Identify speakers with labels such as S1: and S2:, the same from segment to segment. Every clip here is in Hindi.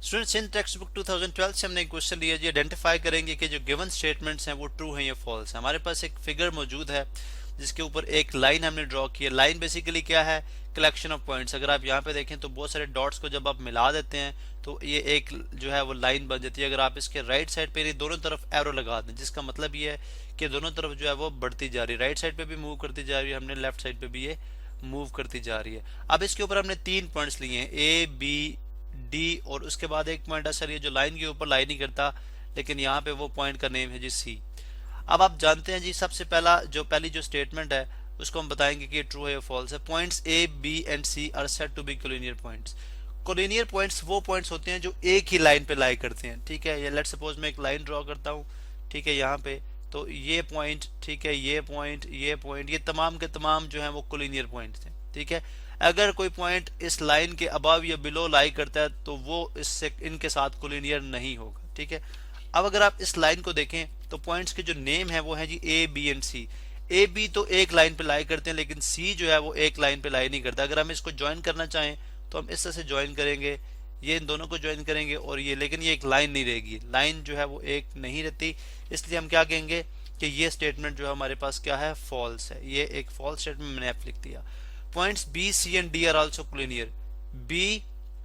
S1: स्टूडेंट्स, इन टेक्स्ट बुक 2012 से हमने एक क्वेश्चन लिया जी, आइडेंटिफाई करेंगे कि जो गिवन स्टेटमेंट्स हैं वो ट्रू हैं या फॉल्स हैं। हमारे पास एक फिगर मौजूद है जिसके ऊपर एक लाइन हमने ड्रॉ की है। लाइन बेसिकली क्या है? Collection of points. अगर आप यहाँ पे देखें तो बहुत सारे डॉट्स को जब आप मिला देते हैं तो ये एक जो है वो लाइन बन जाती है। अगर आप इसके राइट साइड पे दोनों तरफ एरो लगा दें, जिसका मतलब ये है कि दोनों तरफ जो है वो बढ़ती जा रही है, राइट साइड पे भी मूव करती जा रही है, हमने लेफ्ट साइड पे भी ये मूव करती जा रही है। अब इसके ऊपर हमने 3 पॉइंट्स लिए हैं, ए बी डी, और उसके बाद एक पॉइंट सर ये जो लाइन के ऊपर लाइन ही करता, लेकिन यहाँ पे वो पॉइंट का नेम है जी सी। अब आप जानते हैं जी, सबसे पहली जो स्टेटमेंट है उसको हम बताएंगे कि ट्रू है या फॉल्स है। Points A B and C are said to be collinear points. Collinear points वो पॉइंट्स होते हैं जो एक ही लाइन पे लाई करते हैं। ठीक है, ये लेट सपोज मैं एक लाइन ड्रॉ करता हूँ, ठीक है, यहाँ पे तो ये पॉइंट, ठीक है, ये पॉइंट, ये पॉइंट, ये तमाम के तमाम जो है वो कोलिनियर पॉइंट्स हैं। ठीक है, अगर कोई पॉइंट इस लाइन के अबव या बिलो लाई करता है तो वो इससे इनके साथ कोलिनियर नहीं होगा। ठीक है, अब अगर आप इस लाइन को देखें तो पॉइंट्स के जो नेम है वो है जी A B and C. A B तो एक लाइन पे लाई करते हैं, लेकिन सी जो है वो एक लाइन पे लाई नहीं करता। अगर हम इसको ज्वाइन करना चाहें तो हम इस तरह से ज्वाइन करेंगे, ये इन दोनों को ज्वाइन करेंगे और ये, लेकिन ये एक लाइन नहीं रहेगी, लाइन जो है वो एक नहीं रहती। इसलिए हम क्या कहेंगे कि ये स्टेटमेंट जो है हमारे पास क्या है, फॉल्स है। ये एक फॉल्स स्टेटमेंट मैंने लिख दिया। Points B C and D are also collinear. B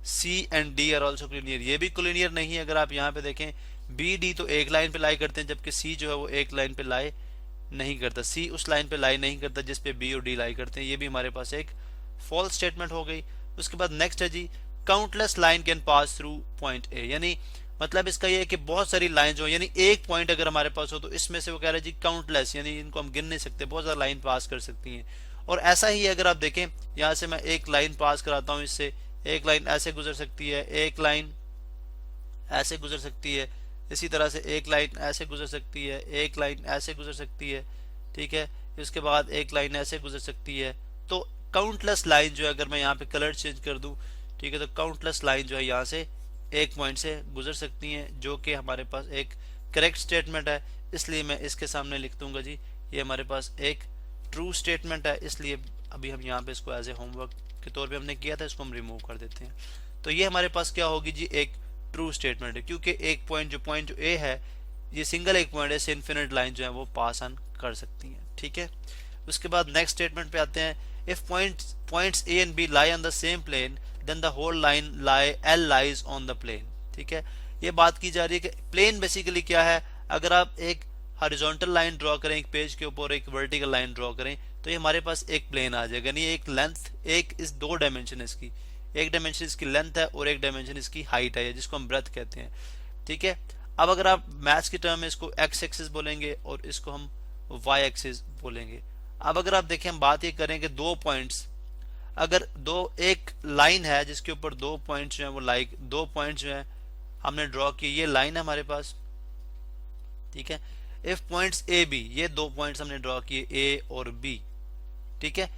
S1: C and D are also collinear, ये भी कोलिनियर नहीं है। अगर आप यहाँ पे देखें, बी डी तो एक लाइन पे लाई करते हैं, जबकि सी जो है वो एक लाइन पे लाई नहीं करता। सी उस लाइन पे लाई नहीं करता जिसपे बी और डी लाई करते हैं। ये भी हमारे पास एक फॉल्स स्टेटमेंट हो गई। उसके बाद नेक्स्ट है जी, countless line can pass through point A. यानी मतलब इसका ये है कि बहुत सारी लाइन जो, यानी एक पॉइंट अगर हमारे पास हो तो इसमें से वो कह रहा है जी काउंटलेस, यानी इनको हम गिन नहीं सकते, बहुत सारी लाइन पास कर सकती हैं। और ऐसा ही अगर आप देखें, यहाँ से मैं एक लाइन पास कराता हूँ, इससे एक लाइन ऐसे गुजर सकती है, एक लाइन ऐसे गुजर सकती है, इसी तरह से एक लाइन ऐसे गुजर सकती है, एक लाइन ऐसे गुजर सकती है। ठीक है, उसके बाद एक लाइन ऐसे गुजर सकती है। तो काउंटलेस लाइन जो है, अगर मैं यहाँ पे कलर चेंज कर दूं, ठीक है, तो काउंटलेस लाइन जो है यहाँ से एक पॉइंट से गुजर सकती हैं, जो कि हमारे पास एक करेक्ट स्टेटमेंट है। इसलिए मैं इसके सामने लिख दूंगा जी, ये हमारे पास एक ट्रू स्टेटमेंट है। इसलिए अभी हम यहाँ पे इसको एज ए होमवर्क के तौर पे हमने किया था, इसको हम रिमूव कर देते हैं। तो ये हमारे पास क्या होगी जी, एक ट्रू स्टेटमेंट है, क्योंकि एक पॉइंट जो ए है, ये सिंगल एक पॉइंट है, से इन्फिनिट लाइन जो है वो पास ऑन कर सकती हैं। ठीक है, उसके बाद नेक्स्ट स्टेटमेंट पे आते हैं। If points A and B lie on the same plane then the whole line L lies on the plane. ठीक है, ये बात की जा रही है कि प्लेन बेसिकली क्या है। अगर आप एक हॉरिजॉन्टल लाइन ड्रॉ करें एक पेज के ऊपर, एक वर्टिकल लाइन ड्रॉ करें, तो ये हमारे पास एक प्लेन आ जाएगा। यानी एक लेंथ, एक इस दो डायमेंशन है इसकी, एक डायमेंशन इसकी लेंथ है और एक डायमेंशन इसकी हाइट है, जिसको हम ब्रेथ कहते हैं। ठीक है, अब अगर आप मैथ्स की टर्म में इसको एक्स एक्सिस बोलेंगे और इसको हम वाई एक्सिस बोलेंगे। अब अगर आप देखें, हम बात ये करें कि दो पॉइंट्स, अगर एक लाइन है जिसके ऊपर दो पॉइंट्स जो है वो दो पॉइंट्स जो है हमने ड्रॉ किए, ये लाइन है हमारे पास। ठीक है, इफ पॉइंट्स ए बी, ये दो पॉइंट्स हमने ड्रॉ किए ए और बी। ठीक है,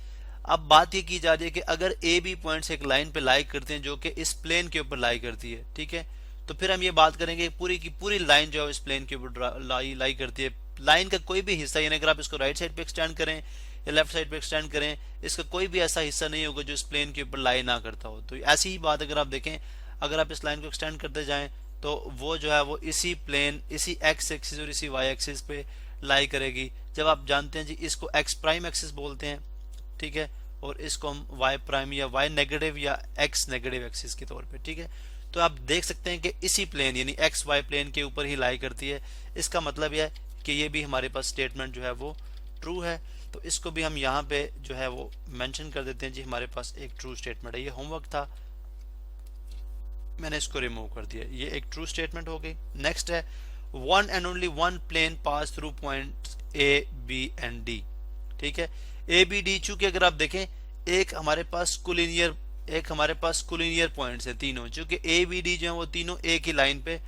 S1: अब बात ये की जा रही है कि अगर ए बी पॉइंट्स एक लाइन पे लाई करते हैं जो कि इस प्लेन के ऊपर लाई करती है। ठीक है, तो फिर हम ये बात करेंगे पूरी की पूरी लाइन जो है इस प्लेन के ऊपर लाई करती है। लाइन का कोई भी हिस्सा, यानी अगर आप इसको राइट साइड पे एक्सटेंड करें या लेफ्ट साइड पे एक्सटेंड करें, इसका कोई भी ऐसा हिस्सा नहीं होगा जो इस प्लेन के ऊपर लाई ना करता हो। तो ऐसी ही बात अगर आप देखें, अगर आप इस लाइन को एक्सटेंड करते जाएं तो वो जो है वो इसी प्लेन, इसी एक्स एक्सिस और इसी वाई एक्सिस पे लाई करेगी। जब आप जानते हैं जी, इसको एक्स प्राइम एक्सिस बोलते हैं। ठीक है, और इसको हम वाई प्राइम या वाई नेगेटिव या एक्स नेगेटिव एक्सिस के तौर पे। ठीक है, तो आप देख सकते हैं कि इसी प्लेन यानी एक्स वाई प्लेन के ऊपर ही लाई करती है। इसका मतलब यह है कि ये भी हमारे पास स्टेटमेंट जो है वो ट्रू है। तो इसको भी हम यहाँ पे जो है वो मेंशन कर देते हैं जी, हमारे पास एक ट्रू स्टेटमेंट है। ये होमवर्क था, मैंने इसको रिमूव कर दिया। ये एक ट्रू स्टेटमेंट हो गई। नेक्स्ट है, one and only one plane pass through points A B and D. ठीक है, ए बी डी, चूंकि अगर आप देखें एक हमारे पास कोलिनियर पॉइंट्स हैं तीनों, चूंकि ए बी डी जो है वो तीनों एक ही लाइन पे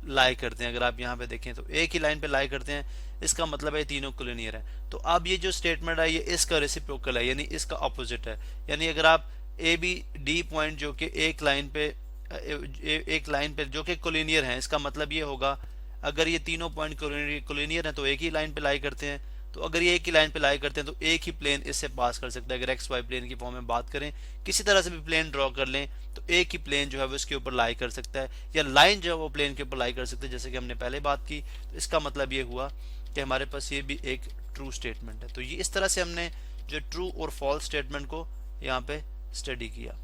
S1: लाई करते हैं। अगर आप यहाँ पे देखें तो एक ही लाइन पे लाई करते हैं, इसका मतलब है तीनों कोलिनियर है। तो अब ये जो स्टेटमेंट है ये इसका रेसिप्रोकल है, यानी इसका ऑपोजिट है। यानी अगर आप ए बी डी पॉइंट जो कि एक लाइन पे जो कि कोलिनियर है, इसका मतलब ये होगा अगर ये तीनों पॉइंट कोलिनियर है तो एक ही लाइन पे लाई करते हैं। तो अगर ये एक ही लाइन पे लाई करते हैं तो एक ही प्लेन इससे पास कर सकता है। अगर एक्स वाई प्लेन की फॉर्म में बात करें, किसी तरह से भी प्लेन ड्रॉ कर लें तो एक ही प्लेन जो है वो इसके ऊपर लाई कर सकता है, या लाइन जो है वो प्लेन के ऊपर लाई कर सकते हैं, जैसे कि हमने पहले बात की। तो इसका मतलब ये हुआ कि हमारे पास ये भी एक ट्रू स्टेटमेंट है। तो ये इस तरह से हमने जो ट्रू और फॉल्स स्टेटमेंट को यहाँ पे स्टडी किया।